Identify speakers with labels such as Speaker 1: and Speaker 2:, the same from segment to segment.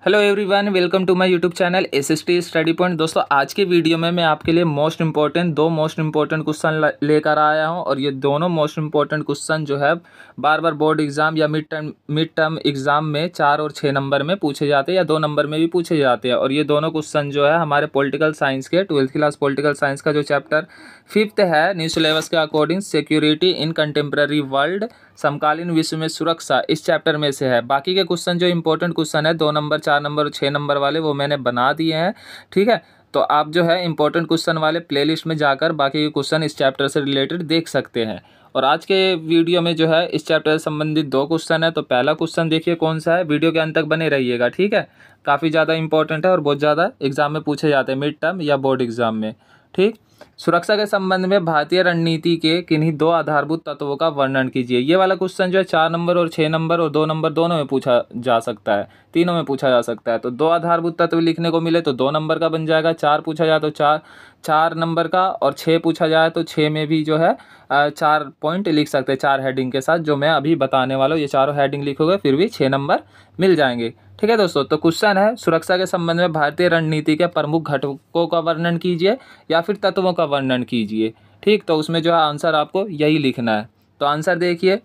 Speaker 1: Hello everyone, welcome to my YouTube channel SST study point. दोस्तों, आज के video में मैं आपके लिए दो मोस्ट इंपॉर्टेंट क्वेश्चन लेकर आया हूं और ये दोनों मोस्ट इंपॉर्टेंट क्वेश्चन जो है बार बार बोर्ड एग्जाम या मिड टर्म एग्जाम में 4 और 6 नंबर में पूछे जाते हैं या 2 नंबर में भी पूछे जाते हैं। और ये दोनों क्वेश्चन जो है हमारे पॉलिटिकल साइंस के 12th क्लास पॉलिटिकल साइंस का जो चैप्टर 5th है न्यू सिलेबस के according, security in contemporary world, समकालीन विश्व में सुरक्षा, इस चैप्टर में से है। बाकी के क्वेश्चन जो इंपॉर्टेंट क्वेश्चन है 2 नंबर, 4 नंबर और 6 नंबर वाले, वो मैंने बना दिए हैं। ठीक है, तो आप जो है इंपॉर्टेंट क्वेश्चन वाले प्लेलिस्ट में जाकर बाकी के क्वेश्चन इस चैप्टर से रिलेटेड देख सकते हैं। और आज के वीडियो में जो है इस चैप्टर से संबंधित 2 क्वेश्चन है। तो पहला क्वेश्चन देखिए कौन सा है, वीडियो के अंत तक बने रहिएगा। ठीक है, काफ़ी ज़्यादा इंपॉर्टेंट है और बहुत ज़्यादा एग्जाम में पूछे जाते हैं, मिड टर्म या बोर्ड एग्जाम में। ठीक, सुरक्षा के संबंध में भारतीय रणनीति के किन्हीं 2 आधारभूत तत्वों का वर्णन कीजिए। ये वाला क्वेश्चन जो है 4 नंबर और 6 नंबर और 2 नंबर दोनों में पूछा जा सकता है, तीनों में पूछा जा सकता है। तो 2 आधारभूत तत्व लिखने को मिले तो 2 नंबर का बन जाएगा, 4 पूछा जाए तो 4 नंबर का, और 6 पूछा जाए तो 6 में भी जो है 4 पॉइंट लिख सकते हैं, 4 हेडिंग के साथ जो मैं अभी बताने वाला हूँ। ये चारों हेडिंग लिखोगे फिर भी 6 नंबर मिल जाएंगे। ठीक है दोस्तों, तो क्वेश्चन है सुरक्षा के संबंध में भारतीय रणनीति के प्रमुख घटकों का वर्णन कीजिए या फिर तत्वों का वर्णन कीजिए। ठीक, तो उसमें जो है आंसर आपको यही लिखना है। तो आंसर देखिए,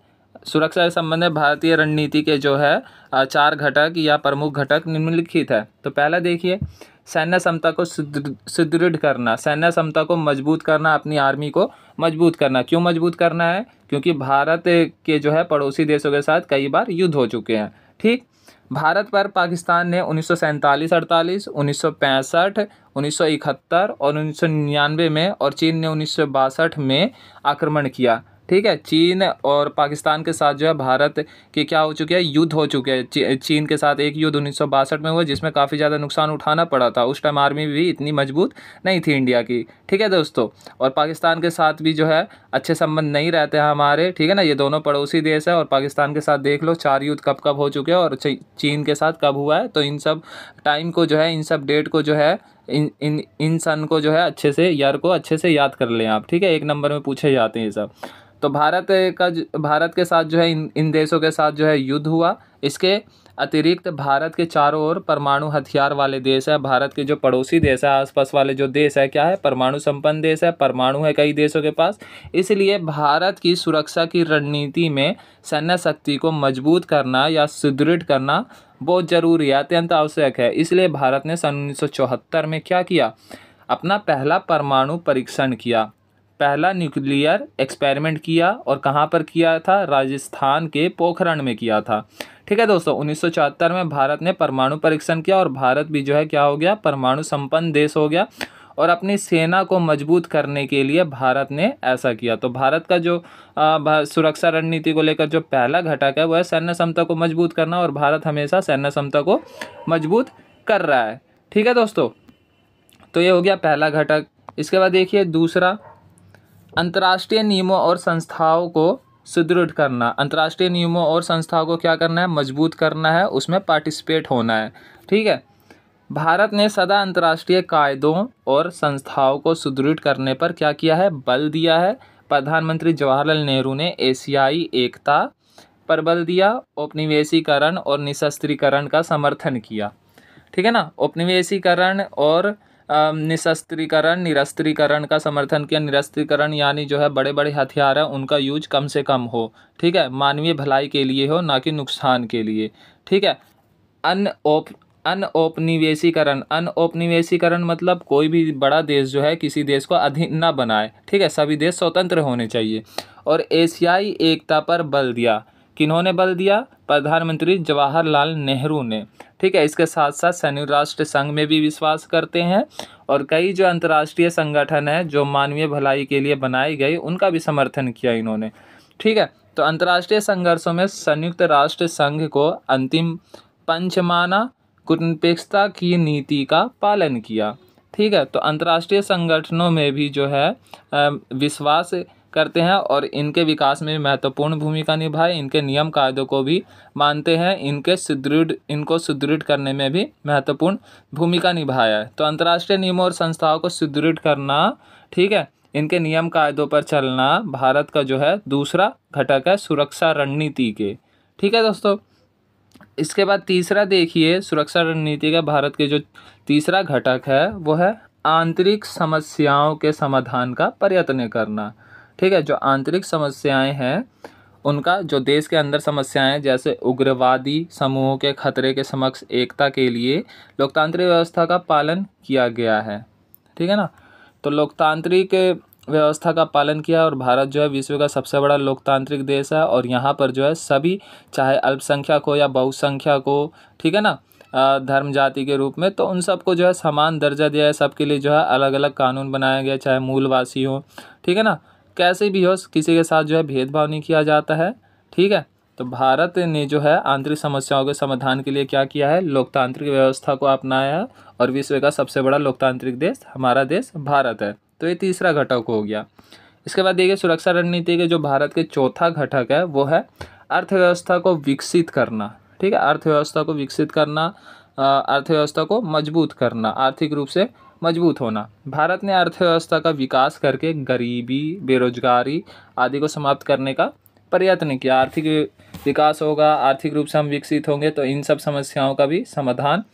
Speaker 1: सुरक्षा के संबंध में भारतीय रणनीति के जो है 4 घटक या प्रमुख घटक निम्नलिखित है। तो पहला देखिए, सैन्य क्षमता को सुदृढ़ करना, सैन्य क्षमता को मजबूत करना, अपनी आर्मी को मजबूत करना। क्यों मजबूत करना है? क्योंकि भारत के जो है पड़ोसी देशों के साथ कई बार युद्ध हो चुके हैं। ठीक, भारत पर पाकिस्तान ने 1947-48, 1965, 1971 और 1999 में, और चीन ने 1962 में आक्रमण किया। ठीक है, चीन और पाकिस्तान के साथ जो है भारत के क्या हो चुके हैं, युद्ध हो चुके हैं। चीन के साथ एक युद्ध 1962 में हुआ जिसमें काफ़ी ज़्यादा नुकसान उठाना पड़ा था। उस टाइम आर्मी भी इतनी मजबूत नहीं थी इंडिया की। ठीक है दोस्तों, और पाकिस्तान के साथ भी जो है अच्छे संबंध नहीं रहते हैं हमारे। ठीक है ना, ये दोनों पड़ोसी देश है। और पाकिस्तान के साथ देख लो 4 युद्ध कब कब हो चुके हैं और चीन के साथ कब हुआ है। तो इन सब टाइम को जो है, इन सब डेट को जो है, इन सन को जो है अच्छे से, ईयर को अच्छे से याद कर लें आप। ठीक है, 1 नंबर में पूछे जाते हैं ये सब। तो भारत के साथ जो है इन देशों के साथ जो है युद्ध हुआ। इसके अतिरिक्त भारत के चारों ओर परमाणु हथियार वाले देश है। भारत के जो पड़ोसी देश है, आसपास वाले जो देश है, क्या है, परमाणु संपन्न देश है, परमाणु है कई देशों के पास। इसलिए भारत की सुरक्षा की रणनीति में सैन्य शक्ति को मजबूत करना या सुदृढ़ करना बहुत जरूरी है, अत्यंत आवश्यक है। इसलिए भारत ने सन 1974 में क्या किया, अपना पहला परमाणु परीक्षण किया, पहला न्यूक्लियर एक्सपेरिमेंट किया। और कहाँ पर किया था? राजस्थान के पोखरण में किया था। ठीक है दोस्तों, 1974 में भारत ने परमाणु परीक्षण किया और भारत भी जो है क्या हो गया, परमाणु संपन्न देश हो गया। और अपनी सेना को मजबूत करने के लिए भारत ने ऐसा किया। तो भारत का जो सुरक्षा रणनीति को लेकर जो पहला घटक है वो है सैन्य क्षमता को मजबूत करना, और भारत हमेशा सैन्य क्षमता को मजबूत कर रहा है। ठीक है दोस्तों, तो ये हो गया पहला घटक। इसके बाद देखिए दूसरा, अंतर्राष्ट्रीय नियमों और संस्थाओं को सुदृढ़ करना। अंतर्राष्ट्रीय नियमों और संस्थाओं को क्या करना है, मजबूत करना है, उसमें पार्टिसिपेट होना है। ठीक है, भारत ने सदा अंतर्राष्ट्रीय कायदों और संस्थाओं को सुदृढ़ करने पर क्या किया है, बल दिया है। प्रधानमंत्री जवाहरलाल नेहरू ने एशियाई एकता पर बल दिया, औपनिवेशीकरण और निशस्त्रीकरण का समर्थन किया। ठीक है ना, औपनिवेशीकरण और निरस्त्रीकरण का समर्थन किया। निरस्त्रीकरण यानी जो है बड़े बड़े हथियार हैं उनका यूज कम से कम हो। ठीक है, मानवीय भलाई के लिए हो, ना कि नुकसान के लिए। ठीक है, अनऔपनिवेशीकरण मतलब कोई भी बड़ा देश जो है किसी देश को अधीन ना बनाए। ठीक है, सभी देश स्वतंत्र होने चाहिए। और एशियाई एकता पर बल दिया। किन्होंने बल दिया? प्रधानमंत्री जवाहरलाल नेहरू ने। ठीक है, इसके साथ साथ संयुक्त राष्ट्र संघ में भी विश्वास करते हैं और कई जो अंतर्राष्ट्रीय संगठन है जो मानवीय भलाई के लिए बनाए गए उनका भी समर्थन किया इन्होंने। ठीक है, तो अंतर्राष्ट्रीय संघर्षों में संयुक्त राष्ट्र संघ को अंतिम पंच माना, कूटनीतिकता की नीति का पालन किया। ठीक है, तो अंतर्राष्ट्रीय संगठनों में भी जो है विश्वास करते हैं और इनके विकास में महत्वपूर्ण भूमिका निभाए। इनके नियम कायदों को भी मानते हैं, इनको सुदृढ़ करने में भी महत्वपूर्ण भूमिका निभाया है। तो अंतर्राष्ट्रीय नियमों और संस्थाओं को सुदृढ़ करना, ठीक है, इनके नियम कायदों पर चलना भारत का जो है दूसरा घटक है सुरक्षा रणनीति के। ठीक है दोस्तों, इसके बाद तीसरा देखिए, सुरक्षा रणनीति का भारत के जो तीसरा घटक है वो है आंतरिक समस्याओं के समाधान का प्रयत्न करना। ठीक है, जो आंतरिक समस्याएं हैं उनका, जो देश के अंदर समस्याएं हैं जैसे उग्रवादी समूहों के खतरे के समक्ष एकता के लिए लोकतांत्रिक व्यवस्था का पालन किया गया है। ठीक है ना, तो लोकतांत्रिक व्यवस्था का पालन किया और भारत जो है विश्व का सबसे बड़ा लोकतांत्रिक देश है और यहाँ पर जो है सभी, चाहे अल्पसंख्यक हो या बहुसंख्यक हो, ठीक है ना, धर्म जाति के रूप में, तो उन सबको जो है समान दर्जा दिया है। सबके लिए जो है अलग अलग कानून बनाया गया, चाहे मूलवासी हो, ठीक है ना, कैसे भी हो, किसी के साथ जो है भेदभाव नहीं किया जाता है। ठीक है, तो भारत ने जो है आंतरिक समस्याओं के समाधान के लिए क्या किया है, लोकतांत्रिक व्यवस्था को अपनाया है और विश्व का सबसे बड़ा लोकतांत्रिक देश हमारा देश भारत है। तो ये तीसरा घटक हो गया। इसके बाद देखिए, सुरक्षा रणनीति के जो भारत के चौथा घटक है वो है अर्थव्यवस्था को विकसित करना। ठीक है, अर्थव्यवस्था को विकसित करना, अर्थव्यवस्था को मजबूत करना, आर्थिक रूप से मजबूत होना। भारत ने अर्थव्यवस्था का विकास करके गरीबी, बेरोजगारी आदि को समाप्त करने का प्रयत्न किया। आर्थिक विकास होगा, आर्थिक रूप से हम विकसित होंगे तो इन सब समस्याओं का भी समाधान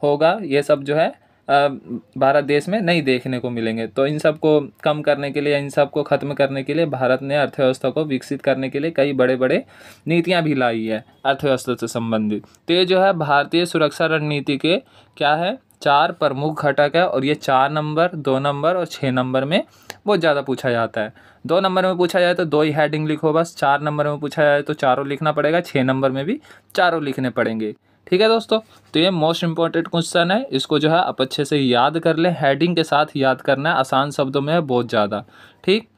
Speaker 1: होगा। ये सब जो है भारत देश में नहीं देखने को मिलेंगे। तो इन सब को कम करने के लिए, इन सब को ख़त्म करने के लिए भारत ने अर्थव्यवस्था को विकसित करने के लिए कई बड़े बड़े नीतियां भी लाई है अर्थव्यवस्था से संबंधित। तो ये जो है भारतीय सुरक्षा रणनीति के क्या है, 4 प्रमुख घटक है और ये 4 नंबर, 2 नंबर और 6 नंबर में बहुत ज़्यादा पूछा जाता है। 2 नंबर में पूछा जाए तो 2 ही हेडिंग लिखो बस, 4 नंबर में पूछा जाए तो चारों लिखना पड़ेगा, 6 नंबर में भी चारों लिखने पड़ेंगे। ठीक है दोस्तों, तो ये मोस्ट इंपॉर्टेंट क्वेश्चन है, इसको जो है आप अच्छे से याद कर लें, हेडिंग के साथ याद करना है, आसान शब्दों में है बहुत ज़्यादा। ठीक,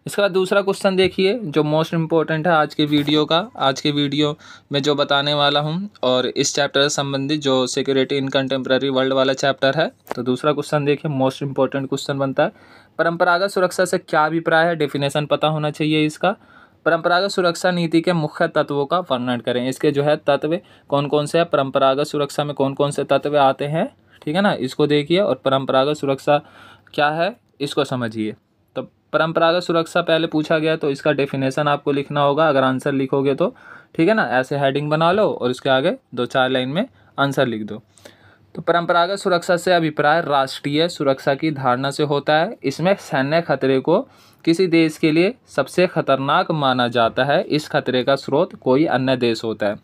Speaker 1: इसके बाद दूसरा क्वेश्चन देखिए जो मोस्ट इम्पोर्टेंट है आज के वीडियो का। आज के वीडियो में जो बताने वाला हूँ और इस चैप्टर से संबंधित जो सिक्योरिटी इन कंटेम्प्रेरी वर्ल्ड वाला चैप्टर है। तो दूसरा क्वेश्चन देखिए, मोस्ट इंपॉर्टेंट क्वेश्चन बनता है, परंपरागत सुरक्षा से क्या अभिप्राय है, डेफिनेशन पता होना चाहिए इसका। परंपरागत सुरक्षा नीति के मुख्य तत्वों का वर्णन करें। इसके जो है तत्व कौन कौन से हैं, परंपरागत सुरक्षा में कौन कौन से तत्व आते हैं, ठीक है ना, इसको देखिए और परंपरागत सुरक्षा क्या है इसको समझिए। तो परंपरागत सुरक्षा पहले पूछा गया तो इसका डेफिनेशन आपको लिखना होगा अगर आंसर लिखोगे तो, ठीक है ना, ऐसे हेडिंग बना लो और इसके आगे 2-4 लाइन में आंसर लिख दो। तो परंपरागत सुरक्षा से अभिप्राय राष्ट्रीय सुरक्षा की धारणा से होता है। इसमें सैन्य खतरे को किसी देश के लिए सबसे खतरनाक माना जाता है। इस खतरे का स्रोत कोई अन्य देश होता है।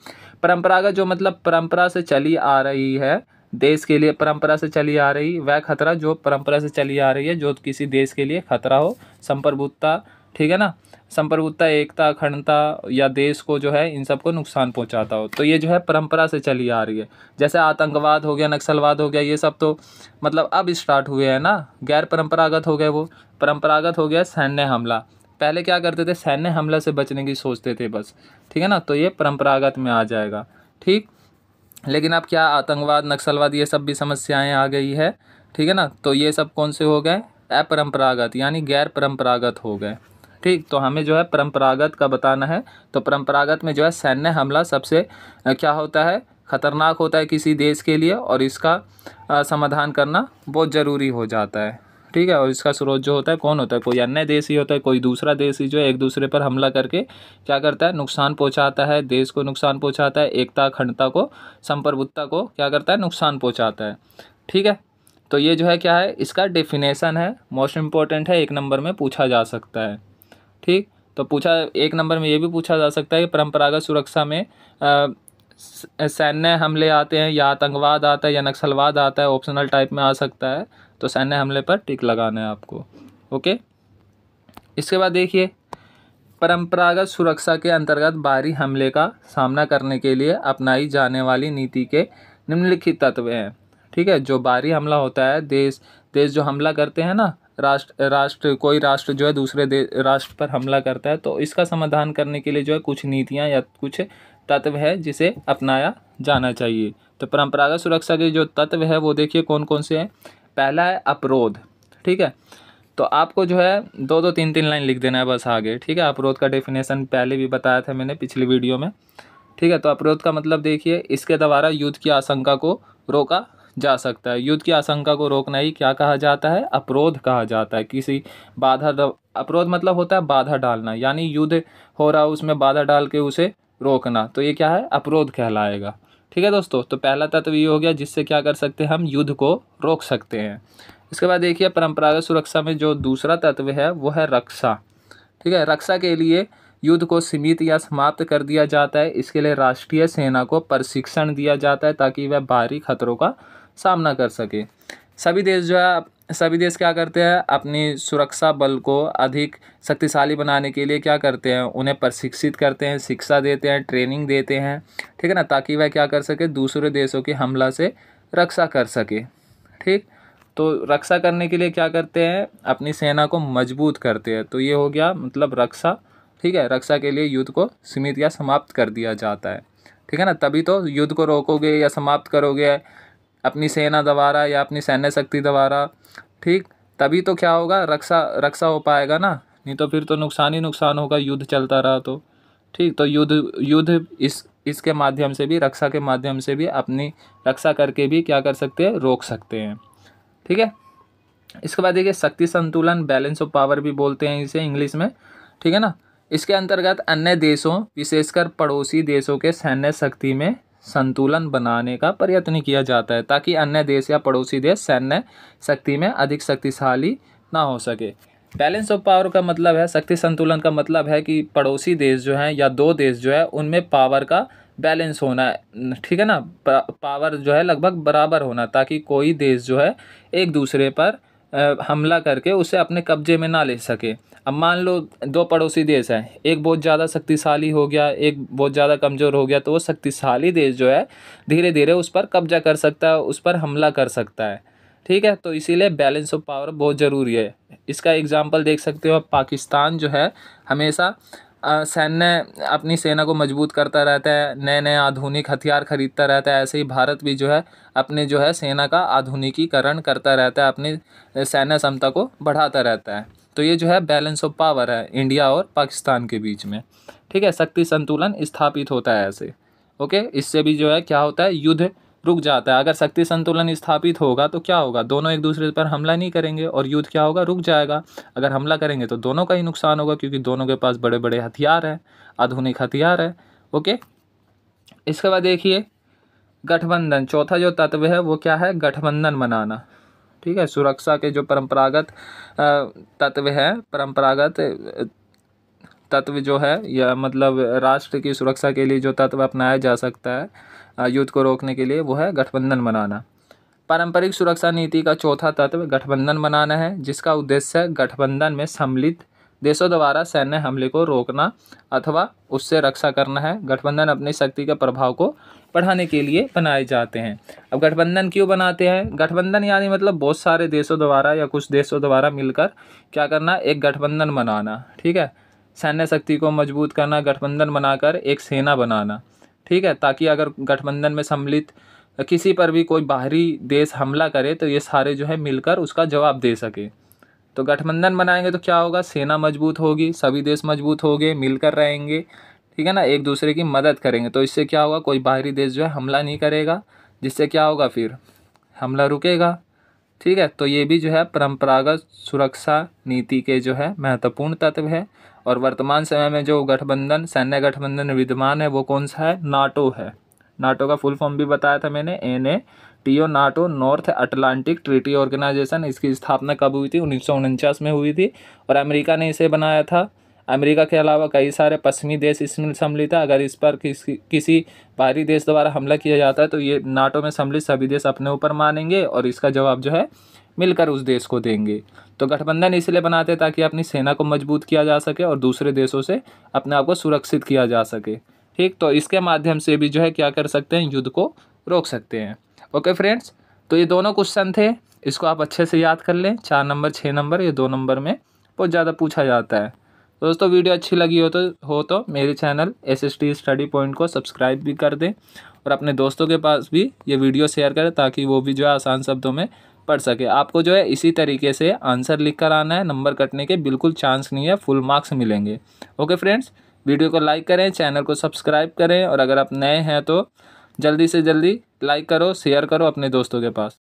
Speaker 1: परंपरागत जो मतलब परंपरा से चली आ रही है, देश के लिए परंपरा से चली आ रही वह खतरा जो परंपरा से चली आ रही है, जो किसी देश के लिए खतरा हो, संप्रभुता, ठीक है ना, संप्रभुता, एकता, अखंडता या देश को जो है इन सबको नुकसान पहुंचाता हो, तो ये जो है परंपरा से चली आ रही है। जैसे आतंकवाद हो गया, नक्सलवाद हो गया, ये सब तो मतलब अब स्टार्ट हुए हैं ना, गैर परंपरागत हो गए वो। परंपरागत हो गया सैन्य हमला, पहले क्या करते थे, सैन्य हमला से बचने की सोचते थे बस, ठीक है ना, तो ये परंपरागत में आ जाएगा। ठीक, लेकिन अब क्या, आतंकवाद, नक्सलवाद, ये सब भी समस्याएं आ गई है, ठीक है ना, तो ये सब कौन से हो गए, अपरंपरागत यानी गैर परंपरागत हो गए। ठीक, तो हमें जो है परंपरागत का बताना है। तो परंपरागत में जो है सैन्य हमला सबसे क्या होता है, खतरनाक होता है किसी देश के लिए और इसका समाधान करना बहुत ज़रूरी हो जाता है। ठीक है, और इसका स्रोत जो होता है कौन होता है, कोई अन्य देश ही होता है, कोई दूसरा देश ही जो है एक दूसरे पर हमला करके क्या करता है, नुकसान पहुंचाता है, देश को नुकसान पहुंचाता है, एकता, अखंडता को, संप्रभुता को क्या करता है, नुकसान पहुंचाता है। ठीक है, तो ये जो है क्या है, इसका डेफिनेशन है, मोस्ट इम्पोर्टेंट है, 1 नंबर में पूछा जा सकता है। ठीक, तो पूछा 1 नंबर में ये भी पूछा जा सकता है कि परंपरागत सुरक्षा में सैन्य हमले आते हैं या आतंकवाद आता है या नक्सलवाद आता है, ऑप्शनल टाइप में आ सकता है, तो सैन्य हमले पर टिक लगाना है आपको। ओके, इसके बाद देखिए, परंपरागत सुरक्षा के अंतर्गत बाहरी हमले का सामना करने के लिए अपनाई जाने वाली नीति के निम्नलिखित तत्व हैं। ठीक है, जो बाहरी हमला होता है, देश जो हमला करते हैं ना, कोई राष्ट्र जो है दूसरे राष्ट्र पर हमला करता है, तो इसका समाधान करने के लिए जो है कुछ नीतियां या कुछ तत्व है जिसे अपनाया जाना चाहिए। तो परंपरागत सुरक्षा के जो तत्व है वो देखिए कौन कौन से हैं। पहला है अपरोध। ठीक है, तो आपको जो है 2-2, 3-3 लाइन लिख देना है बस आगे। ठीक है, अपरोध का डेफिनेशन पहले भी बताया था मैंने पिछली वीडियो में। ठीक है, तो अपरोध का मतलब देखिए, इसके द्वारा युद्ध की आशंका को रोका जा सकता है। युद्ध की आशंका को रोकना ही क्या कहा जाता है, अपरोध कहा जाता है। किसी बाधा, अपरोध मतलब होता है बाधा डालना, यानी युद्ध हो रहा है उसमें बाधा डाल के उसे रोकना, तो ये क्या है, अपरोध कहलाएगा। ठीक है दोस्तों, तो पहला तत्व ये हो गया जिससे क्या कर सकते हैं, हम युद्ध को रोक सकते हैं। इसके बाद देखिए परंपरागत सुरक्षा में जो दूसरा तत्व है वो है रक्षा। ठीक है, रक्षा के लिए युद्ध को सीमित या समाप्त कर दिया जाता है। इसके लिए राष्ट्रीय सेना को प्रशिक्षण दिया जाता है ताकि वह बाहरी खतरों का सामना कर सके। सभी देश क्या करते हैं, अपनी सुरक्षा बल को अधिक शक्तिशाली बनाने के लिए क्या करते हैं, उन्हें प्रशिक्षित करते हैं, शिक्षा देते हैं, ट्रेनिंग देते हैं। ठीक है ना, ताकि वह क्या कर सके, दूसरे देशों के हमला से रक्षा कर सके। ठीक, तो रक्षा करने के लिए क्या करते हैं, अपनी सेना को मजबूत करते हैं। तो ये हो गया मतलब रक्षा। ठीक है, रक्षा के लिए युद्ध को सीमित या समाप्त कर दिया जाता है। ठीक है ना, तभी तो युद्ध को रोकोगे या समाप्त करोगे अपनी सेना द्वारा या अपनी सैन्य शक्ति द्वारा। ठीक, तभी तो क्या होगा, रक्षा हो पाएगा ना, नहीं तो फिर तो नुकसान ही नुकसान होगा युद्ध चलता रहा तो। ठीक, तो युद्ध इसके माध्यम से भी, रक्षा के माध्यम से भी अपनी रक्षा करके भी क्या कर सकते हैं, रोक सकते हैं। ठीक है, इसके बाद देखिए शक्ति संतुलन, बैलेंस ऑफ पावर भी बोलते हैं इसे इंग्लिश में। ठीक है ना, इसके अंतर्गत अन्य देशों विशेषकर पड़ोसी देशों के सैन्य शक्ति में संतुलन बनाने का प्रयत्न किया जाता है ताकि अन्य देश या पड़ोसी देश सैन्य शक्ति में अधिक शक्तिशाली ना हो सके। बैलेंस ऑफ पावर का मतलब है, शक्ति संतुलन का मतलब है कि पड़ोसी देश जो हैं या दो देश जो है उनमें पावर का बैलेंस होना है। ठीक है ना, पावर जो है लगभग बराबर होना, ताकि कोई देश जो है एक दूसरे पर हमला करके उसे अपने कब्जे में ना ले सके। अब मान लो दो पड़ोसी देश हैं, एक बहुत ज़्यादा शक्तिशाली हो गया, एक बहुत ज़्यादा कमज़ोर हो गया, तो वो शक्तिशाली देश जो है धीरे धीरे उस पर कब्जा कर सकता है, उस पर हमला कर सकता है। ठीक है, तो इसीलिए बैलेंस ऑफ पावर बहुत ज़रूरी है। इसका एग्जांपल देख सकते हो, पाकिस्तान जो है हमेशा सैन्य अपनी सेना को मजबूत करता रहता है, नए नए आधुनिक हथियार खरीदता रहता है। ऐसे ही भारत भी जो है अपने जो है सेना का आधुनिकीकरण करता रहता है, अपनी सैन्य क्षमता को बढ़ाता रहता है। तो ये जो है बैलेंस ऑफ पावर है इंडिया और पाकिस्तान के बीच में। ठीक है, शक्ति संतुलन स्थापित होता है ऐसे। ओके, इससे भी जो है क्या होता है, युद्ध रुक जाता है। अगर शक्ति संतुलन स्थापित होगा तो क्या होगा, दोनों एक दूसरे पर हमला नहीं करेंगे और युद्ध क्या होगा, रुक जाएगा। अगर हमला करेंगे तो दोनों का ही नुकसान होगा, क्योंकि दोनों के पास बड़े बड़े हथियार हैं, आधुनिक हथियार है। ओके, इसके बाद देखिए गठबंधन, चौथा जो तत्व है वो क्या है, गठबंधन बनाना। ठीक है, सुरक्षा के जो परंपरागत तत्व है, परंपरागत तत्व जो है, या मतलब राष्ट्र की सुरक्षा के लिए जो तत्व अपनाया जा सकता है युद्ध को रोकने के लिए, वो है गठबंधन बनाना। पारंपरिक सुरक्षा नीति का चौथा तत्व गठबंधन बनाना है, जिसका उद्देश्य गठबंधन में सम्मिलित देशों द्वारा सैन्य हमले को रोकना अथवा उससे रक्षा करना है। गठबंधन अपनी शक्ति के प्रभाव को बढ़ाने के लिए बनाए जाते हैं। अब गठबंधन क्यों बनाते हैं, गठबंधन यानी मतलब बहुत सारे देशों द्वारा या कुछ देशों द्वारा मिलकर क्या करना, एक गठबंधन बनाना। ठीक है, सैन्य शक्ति को मजबूत करना, गठबंधन बनाकर एक सेना बनाना। ठीक है, ताकि अगर गठबंधन में सम्मिलित किसी पर भी कोई बाहरी देश हमला करे तो ये सारे जो है मिलकर उसका जवाब दे सके। तो गठबंधन बनाएंगे तो क्या होगा, सेना मजबूत होगी, सभी देश मजबूत होंगे, मिलकर रहेंगे। ठीक है ना, एक दूसरे की मदद करेंगे, तो इससे क्या होगा, कोई बाहरी देश जो है हमला नहीं करेगा, जिससे क्या होगा, फिर हमला रुकेगा। ठीक है, तो ये भी जो है परंपरागत सुरक्षा नीति के जो है महत्वपूर्ण तत्व है। और वर्तमान समय में जो गठबंधन, सैन्य गठबंधन विद्यमान है वो कौन सा है, नाटो है। नाटो का फुल फॉर्म भी बताया था मैंने, NATO, NATO, North Atlantic Treaty Organization. इसकी स्थापना कब हुई थी, 1949 में हुई थी और अमेरिका ने इसे बनाया था। अमेरिका के अलावा कई सारे पश्चिमी देश इसमें सम्मिलित है। अगर इस पर किसी बाहरी देश द्वारा हमला किया जाता है तो ये नाटो में सम्मिलित सभी देश अपने ऊपर मानेंगे और इसका जवाब जो है मिलकर उस देश को देंगे। तो गठबंधन इसलिए बनाते हैं ताकि अपनी सेना को मजबूत किया जा सके और दूसरे देशों से अपने आप को सुरक्षित किया जा सके। ठीक, तो इसके माध्यम से भी जो है क्या कर सकते हैं, युद्ध को रोक सकते हैं। ओके फ्रेंड्स, तो ये दोनों क्वेश्चन थे, इसको आप अच्छे से याद कर लें। 4 नंबर 6 नंबर ये 2 नंबर में बहुत ज़्यादा पूछा जाता है। तो दोस्तों वीडियो अच्छी लगी हो तो मेरे चैनल SST स्टडी पॉइंट को सब्सक्राइब भी कर दें और अपने दोस्तों के पास भी ये वीडियो शेयर करें ताकि वो भी जो है आसान शब्दों में पढ़ सके। आपको जो है इसी तरीके से आंसर लिख कर आना है, नंबर कटने के बिल्कुल चांस नहीं है, फुल मार्क्स मिलेंगे। ओके फ्रेंड्स, वीडियो को लाइक करें, चैनल को सब्सक्राइब करें और अगर आप नए हैं तो जल्दी से जल्दी लाइक करो, शेयर करो अपने दोस्तों के पास।